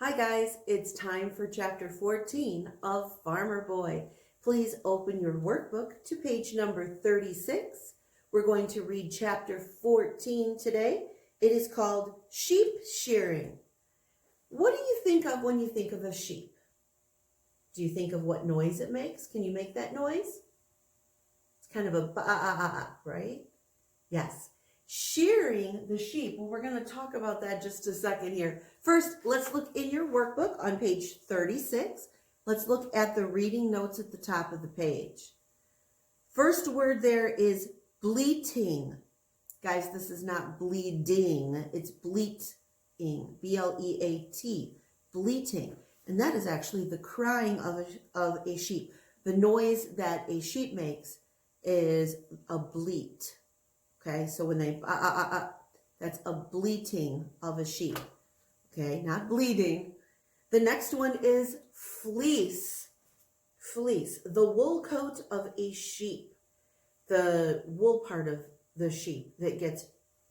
Hi guys, it's time for chapter 14 of Farmer Boy. Please open your workbook to page number 36. We're going to read chapter 14 today. It is called Sheep Shearing. What do you think of when you think of a sheep? Do you think of what noise it makes? Can you make that noise? It's kind of a ba, right? Yes. Shearing the sheep. Well, we're going to talk about that just a second here. First, let's look in your workbook on page 36. Let's look at the reading notes at the top of the page. First word there is bleating. Guys, this is not bleeding. It's bleating. B-L-E-A-T. Bleating. And that is actually the crying of a sheep. The noise that a sheep makes is a bleat. Okay, so when they, that's a bleating of a sheep. Okay, not bleeding. The next one is fleece. Fleece, the wool coat of a sheep. The wool part of the sheep that gets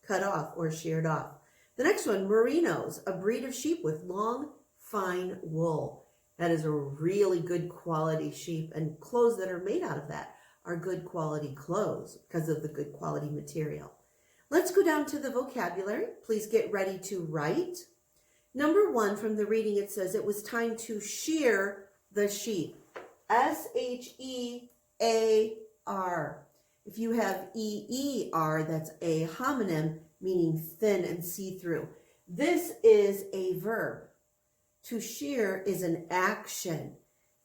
cut off or sheared off. The next one, merinos, a breed of sheep with long, fine wool. That is a really good quality sheep, and clothes that are made out of that are good quality clothes because of the good quality material. Let's go down to the vocabulary. Please get ready to write. Number 1 from the reading, it says it was time to shear the sheep. S-H-E-A-R. If you have E-E-R, that's a homonym, meaning thin and see-through. This is a verb. To shear is an action.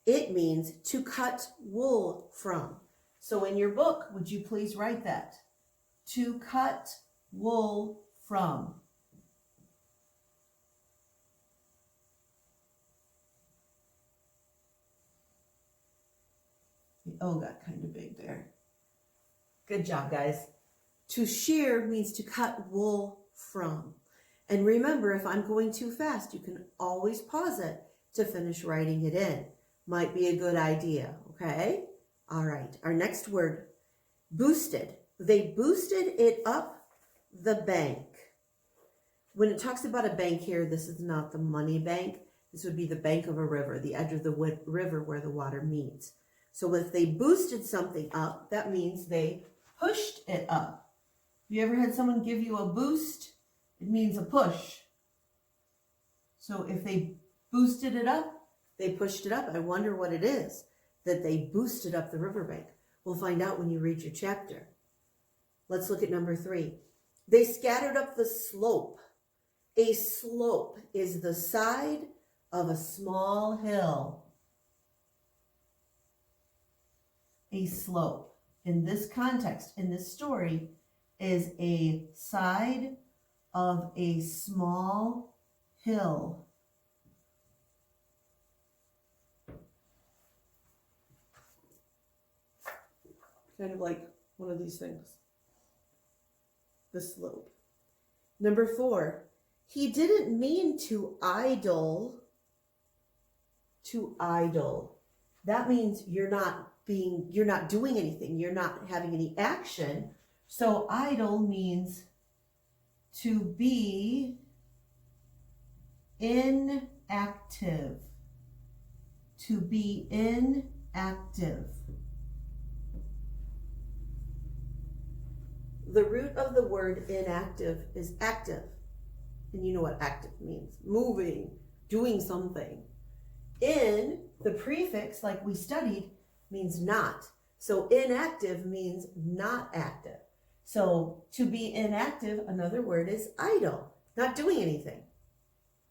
It means to cut wool from. So in your book, would you please write that? To cut wool from. The O got kind of big there. Good job, guys. To shear means to cut wool from. And remember, if I'm going too fast, you can always pause it to finish writing it in. Might be a good idea, okay? All right, our next word, boosted. They boosted it up the bank. When it talks about a bank here, this is not the money bank. This would be the bank of a river, the edge of the river where the water meets. So if they boosted something up, that means they pushed it up. Have you ever had someone give you a boost? It means a push. So if they boosted it up, they pushed it up. I wonder what it is that they boosted up the riverbank. We'll find out when you read your chapter. Let's look at number 3. They scattered up the slope. A slope is the side of a small hill. A slope, in this context, in this story, is a side of a small hill. Kind of like one of these things. The slope. Number 4, he didn't mean to idle. To idle. That means you're not doing anything. You're not having any action. So idle means to be inactive. To be inactive. The root of the word inactive is active. And you know what active means. Moving, doing something. In, the prefix, like we studied, means not. So inactive means not active. So to be inactive, another word is idle, not doing anything.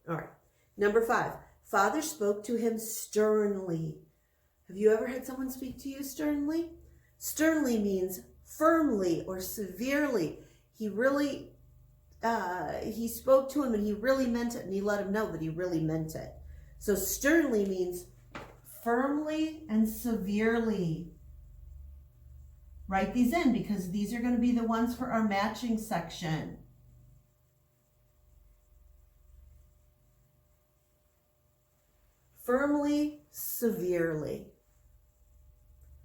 All right. Number 5, Father spoke to him sternly. Have you ever had someone speak to you sternly? Sternly means firmly or severely. He spoke to him and he really meant it, and he let him know that he really meant it. So sternly means firmly and severely. Write these in because these are going to be the ones for our matching section. Firmly, severely.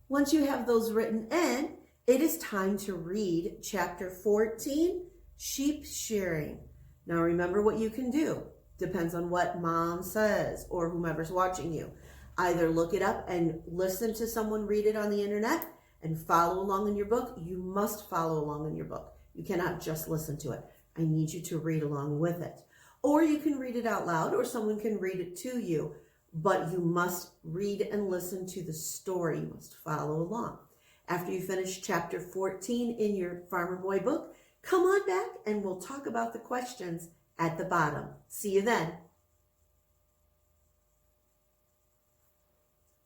Once you have those written in, it is time to read chapter 14, sheep shearing. Now remember what you can do. Depends on what mom says or whomever's watching you. Either look it up and listen to someone read it on the internet and follow along in your book. You must follow along in your book. You cannot just listen to it. I need you to read along with it. Or you can read it out loud, or someone can read it to you. But you must read and listen to the story. You must follow along. After you finish chapter 14 in your Farmer Boy book, come on back and we'll talk about the questions at the bottom. See you then.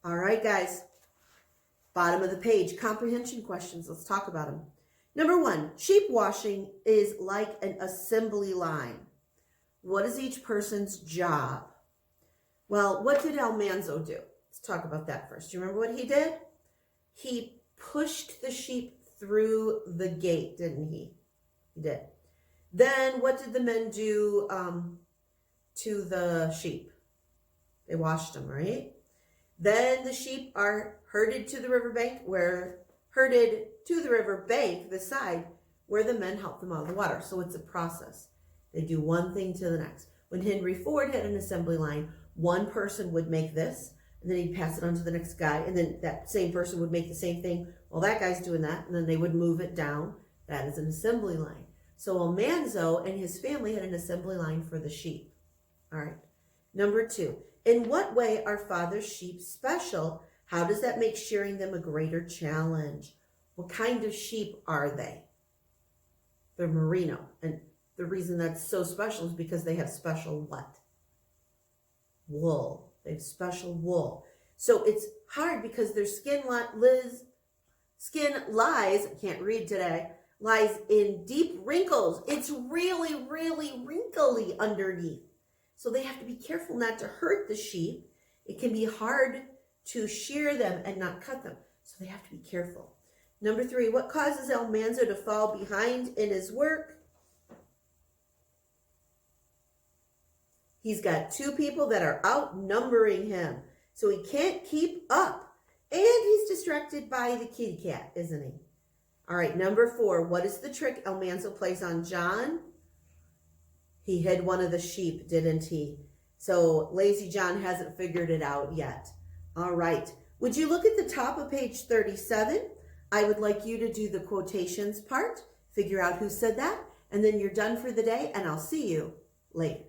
All right, guys. Bottom of the page, comprehension questions. Let's talk about them. Number 1, sheep washing is like an assembly line. What is each person's job? Well, what did Almanzo do? Let's talk about that first. Do you remember what he did? He pushed the sheep through the gate, didn't he? He did. Then what did the men do to the sheep? They washed them, right? Then the sheep are herded to the riverbank, the side where the men help them out of the water. So it's a process. They do one thing to the next. When Henry Ford had an assembly line, one person would make this, and then he'd pass it on to the next guy, and then that same person would make the same thing. Well, that guy's doing that, and then they would move it down. That is an assembly line. So Almanzo and his family had an assembly line for the sheep. All right. Number 2, in what way are father's sheep special? How does that make shearing them a greater challenge? What kind of sheep are they? They're merino. And the reason that's so special is because they have special what? Wool. They have special wool. So it's hard because their skin lies, I can't read today, lies in deep wrinkles. It's really, really wrinkly underneath. So they have to be careful not to hurt the sheep. It can be hard to shear them and not cut them. So they have to be careful. Number 3, what causes Almanzo to fall behind in his work? He's got 2 people that are outnumbering him. So he can't keep up. And he's distracted by the kitty cat, isn't he? All right, number 4, what is the trick Almanzo plays on John? He hid one of the sheep, didn't he? So Lazy John hasn't figured it out yet. All right. Would you look at the top of page 37? I would like you to do the quotations part, figure out who said that, and then you're done for the day, and I'll see you later.